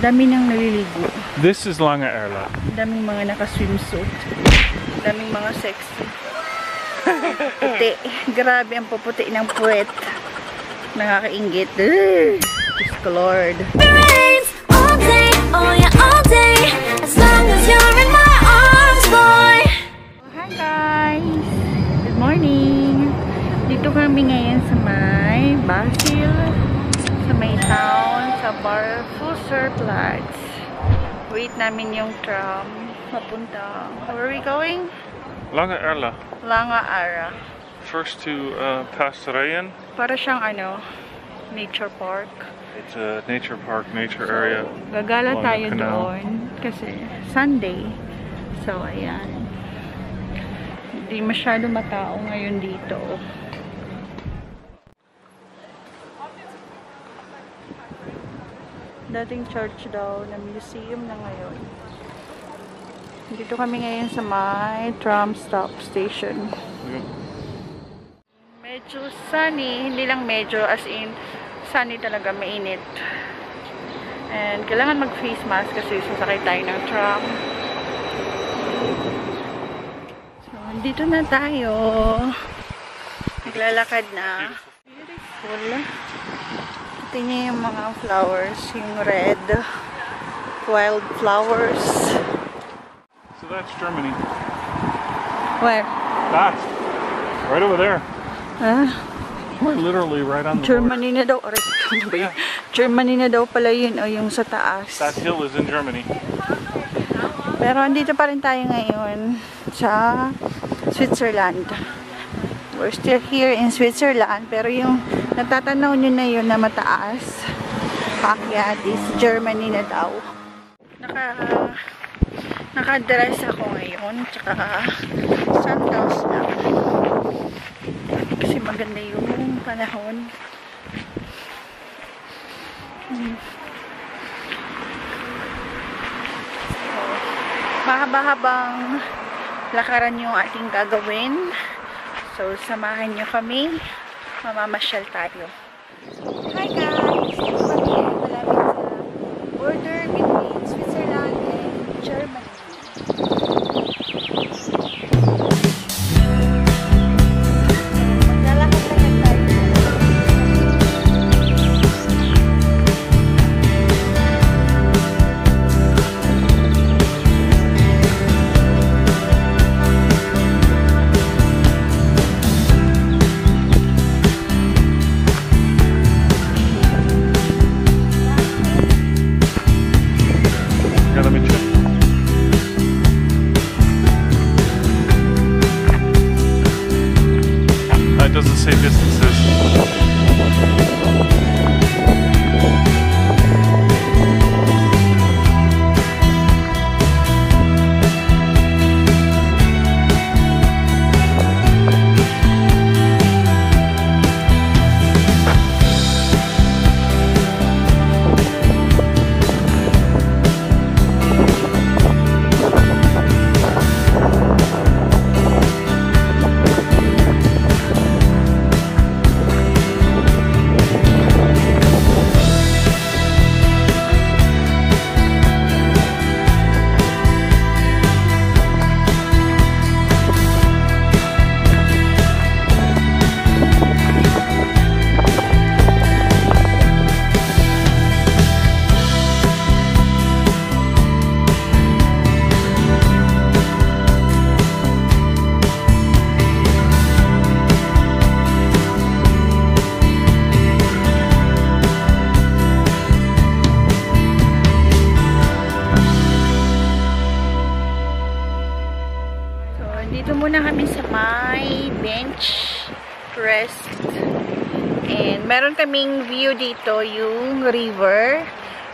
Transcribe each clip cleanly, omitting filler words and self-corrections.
Ang dami nang naliligo. This is Lange Erla. Ang daming mga naka-swimsuit. Ang daming mga sexy. Puti. Grabe ang puputi ng puwet. Nakaka-inggit. Diyos ko Lord. All day, oh yeah, all day. As long as you're in my arms, boy. Hi guys! Good morning! Dito kami ngayon sa may Basil, sa may town, sa bar Fuser Platz. Wait namin yung tram. Mapunta. Where are we going? Lange Erla. Lange Erla. First to Pastoreien. Para siyang nature park. It's a nature park, nature area. Gagala along tayo the canal. doon kasi Sunday. So ayan. Hindi masyado matao ngayon dito. Dating church daw na museum na ngayon. Dito kami ngayon sa may tram stop station. Medyo sunny, hindi lang medyo, as in sunny talaga, mainit. And kailangan mag-face mask kasi sasakay tayo ng tram. So, dito na tayo. Naglalakad na. Beautiful. Ito niya yung mga flowers, yung red wild flowers. So that's Germany. Where? That's right over there. Ah? We're literally right on the Germany na daw. Yeah. Germany na daw pala yun, o yung sa taas. That hill is in Germany. Pero andito pa rin tayo ngayon sa Switzerland. We're still here in Switzerland, pero yung natatanaw nyo na yun na mataas, paakyat is Germany na daw. Naka-dress ako ngayon, tsaka sandals lang. Kasi maganda yung panahon. Mahaba-habang lakaran yung ating gagawin. So, samahan nyo kami. Mamamasyal tayo. Hi guys! Ito kami ay malapit sa border between Switzerland and Germany. Doesn't say distances. Dito muna kami sa may bench rest. And meron kaming view dito, yung river.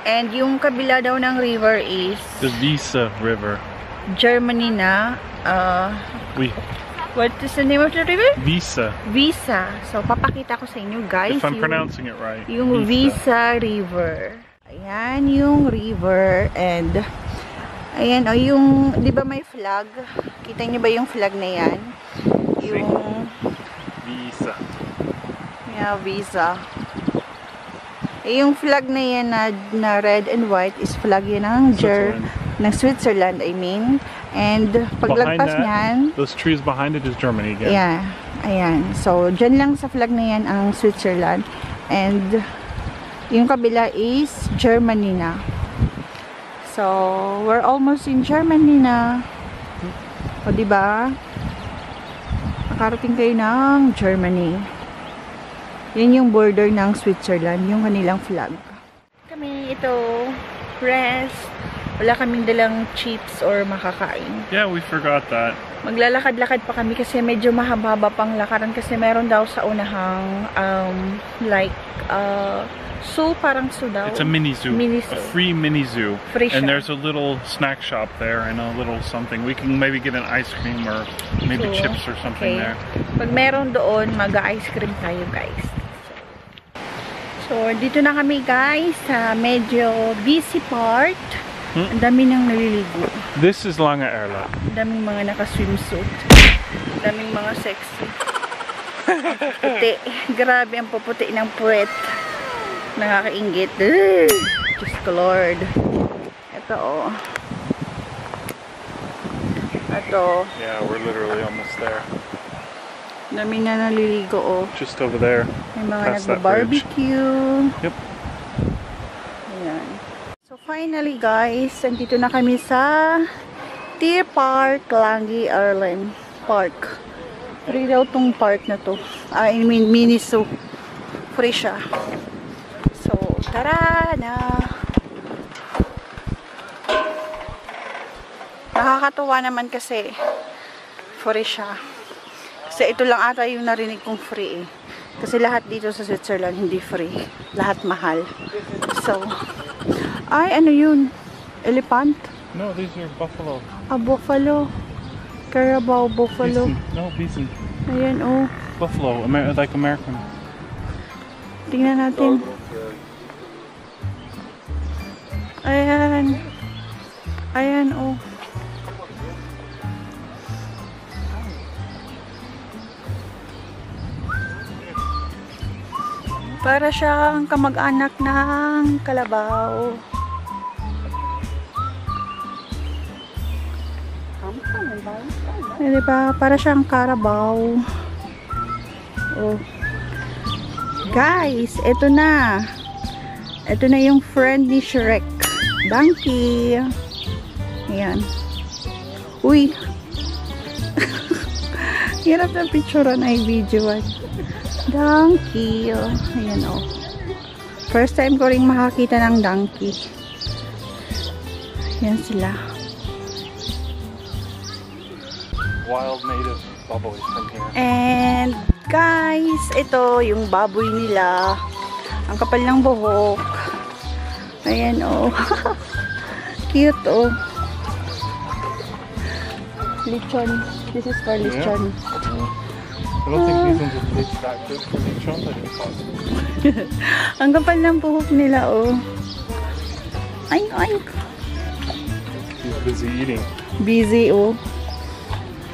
And yung kabila daw ng river is The Weser River. Germany na. Oui. What is the name of the river? Weser. Weser. So, papakita ko sa inyo guys. If I'm pronouncing it right. Yung Weser River. Ayan yung river. And ayan, o yung, di ba may flag? Kita niyo ba yung flag na yan? Yung Visa. yeah, visa. Yung flag na yan na red and white is flag yan ng Switzerland, I mean. And paglagpas niyan, those trees behind it is Germany again. Yeah, ayan. So, dyan lang sa flag na yan ang Switzerland. And yung kabila is Germany na. So, we're almost in Germany na. O, diba? Nakarating kayo ng Germany. Yan yung border ng Switzerland, yung kanilang flag. Kami ito, rest. Wala kaming dalang chips or makakain. Yeah, we forgot that. Maglalakad-lakad pa kami kasi medyo mahaba pang lakaran kasi meron daw sa unahang zoo, parang zoo daw. It's a mini zoo. A free mini zoo. Free and siya. there's a little snack shop there and a little something. We can maybe get an ice cream or maybe chips or something there. Pag meron doon, mag-ice cream tayo, guys. So, dito na kami, guys, sa medyo busy part. Ang dami nang naliligo. This is Lange Erla. Ang daming mga naka-swimsuit. Ang daming mga sexy. Puti. Grabe ang puputi ng puwet. Nakaka-inggit. Diyos ko Lord. Ito, oh. Ito. Yeah, we're literally almost there. Dami na naliligo, oh. Just over there. May mga Past that nagba-barbecue. Yep. Ayan. So, finally, guys, andito na kami sa Deer Park, Lange Erla Park. Free daw tong park na to. I mean, mini zoo. Free siya. So, tara na! Nakakatuwa naman kasi free siya. Kasi ito lang ata yung narinig kong free eh. Kasi lahat dito sa Switzerland hindi free. Lahat mahal. So, ay ano yun? Elephant? No, these are buffalo. Ah, buffalo. Carabao, buffalo. Bison. No, bison. Ayan, oh. Buffalo, like American. Tingnan natin. Ayan. Ayan, oh. Para siyang kamag-anak ng kalabaw. Diba? Para siyang karabaw. Oh. Guys, eto na. Eto na yung friend ni Shrek. Donkey. Ayan. Uy. Hirap ng picturean ay videoan. Donkey. Ayan, oh. First time ko rin makakita ng donkey. Ayan sila. Wild native baboy from here. And guys, ito yung baboy nila. Ang kapal ng buhok. Ayan, oh. Cute, oh. Lechon. This is for lechon. I don't think these ones would taste that good for lechon, but it's possible. Ang kapal ng buhok nila, oh. Ay, ay. He's busy eating. Busy, oh.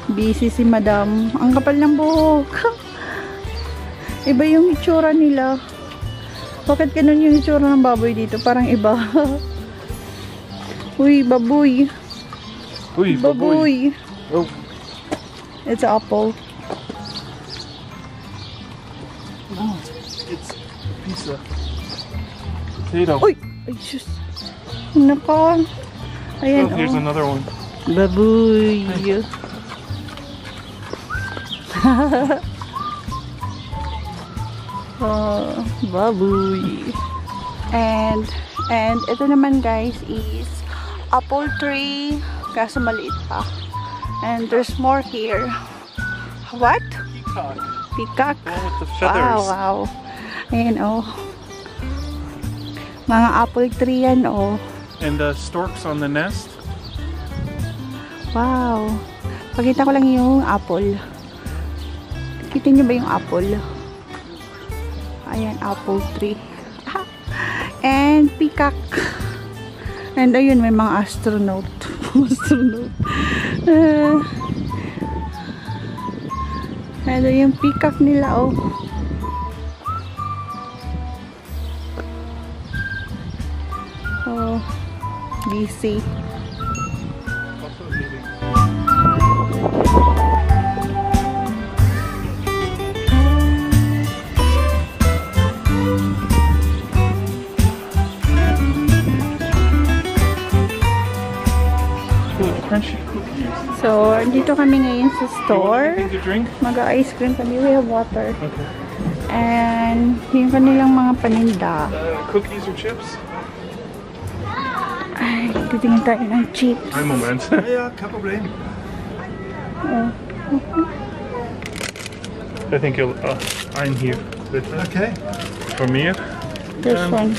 Busy si madam. Ang kapal ng buhok. Iba yung itsura nila. Bakit ganun yung itsura ng baboy dito? Parang iba. Uy, baboy. Uy, Baboy. Oh. It's apple. No, it's pizza. Potato. Uy! Ay, sus. Naka. Ayan, Oh, here's oh. another one. Baboy. Oh, baboy. And ito naman, guys, is apple tree. Kaso maliit pa. And there's more here. What? Peacock. Peacock. The one with the feathers. Wow, wow. Ayan, oh. Mga apple tree yan, oh. And storks on the nest. Wow. Pakita ko lang yung apple. Kita niyo ba yung apple? Ayan, apple tree. And peacock. And ayun, may mga astronaut. Astronaut. Ano yung peacock nila, oh. DC. Crunchy cookies. So, dito kami ngayon sa store. Anything to drink? Mag-ice cream kami. We have water. Okay. And yung kanilang mga paninda. Cookies or chips? Ay, titingin tayo ng chips. Ein Moment. Ja, kein Problem. Oh. I think you'll. I'm here. Bitte. Okay. For me. This one.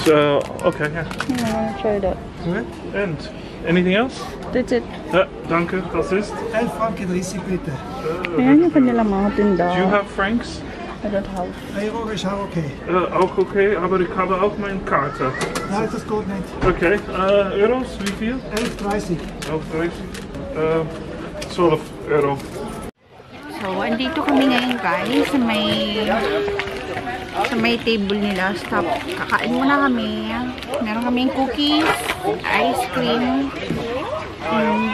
So okay, yeah. I wanna try that. Gut. And anything else? That's it. Danke, das ist. 11 Franken 30 bitte. Ayan yung kanilang mga tinda. Do you have francs? I don't have. Euro ist auch okay. Auch okay, aber ich habe auch meine Karte. Nein, das geht nicht. Okay, Euros, wie viel? 11,30. 11,30. 12 Euro. So, andito kami ngayon guys sa may table nila. Stop. Kakain muna kami. Meron kaming cookies, ice cream, and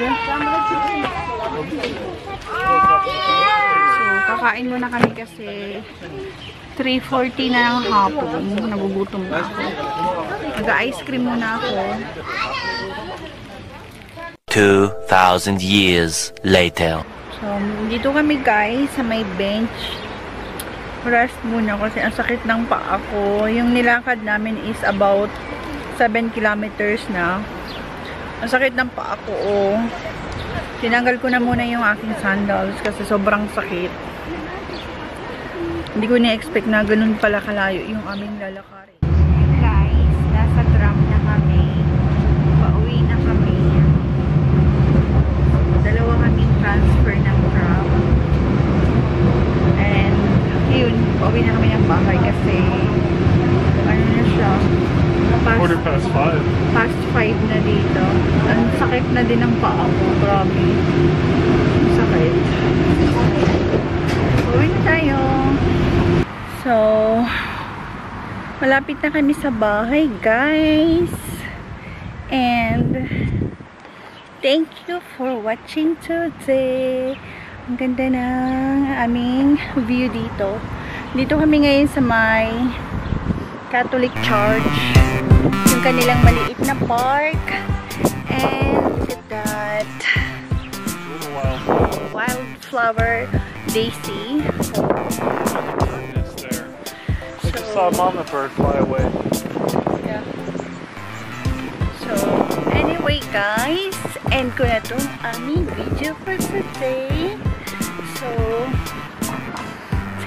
so, kakain muna kami kasi 3:40 na ng hapon. Nagugutom na ako. Mag-ice cream muna ako. 2,000 years later. So, dito kami guys sa may bench. Rest muna kasi ang sakit ng paa ko. Yung nilakad namin is about 7 kilometers na. Ang sakit ng paa ko, oh. Tinanggal ko na muna yung aking sandals kasi sobrang sakit. Hindi ko na-expect na ganun pala kalayo yung aming lalakarin. Guys, nasa tram na kami. Pauwi na kami. Dalawa kaming transfer ng tram. And yun, pauwi na kami ng bahay kasi ano na siya, Quarter past 5. past 5 na dito. Ang sakit na din ng paa ko, grabe. Ang sakit. Pauwi na tayo. So, malapit na kami sa bahay, guys. And thank you for watching today. Ang ganda ng aming view dito. Dito kami ngayon sa may Catholic Church. Yung kanilang maliit na park. And look at that. Wildflower daisy. I just saw mama bird fly away. Yeah. So, anyway guys, end ko na itong aming video for today. So,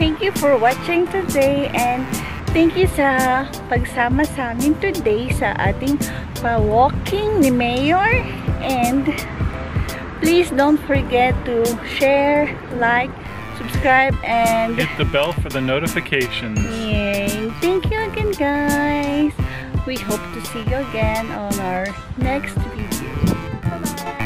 thank you for watching today and thank you sa pagsama sa amin today sa ating pa-walking ni Mayor. And please don't forget to share, like, subscribe, and Hit the bell for the notifications. yay! Thank you again, guys. We hope to see you again on our next video. Bye-bye.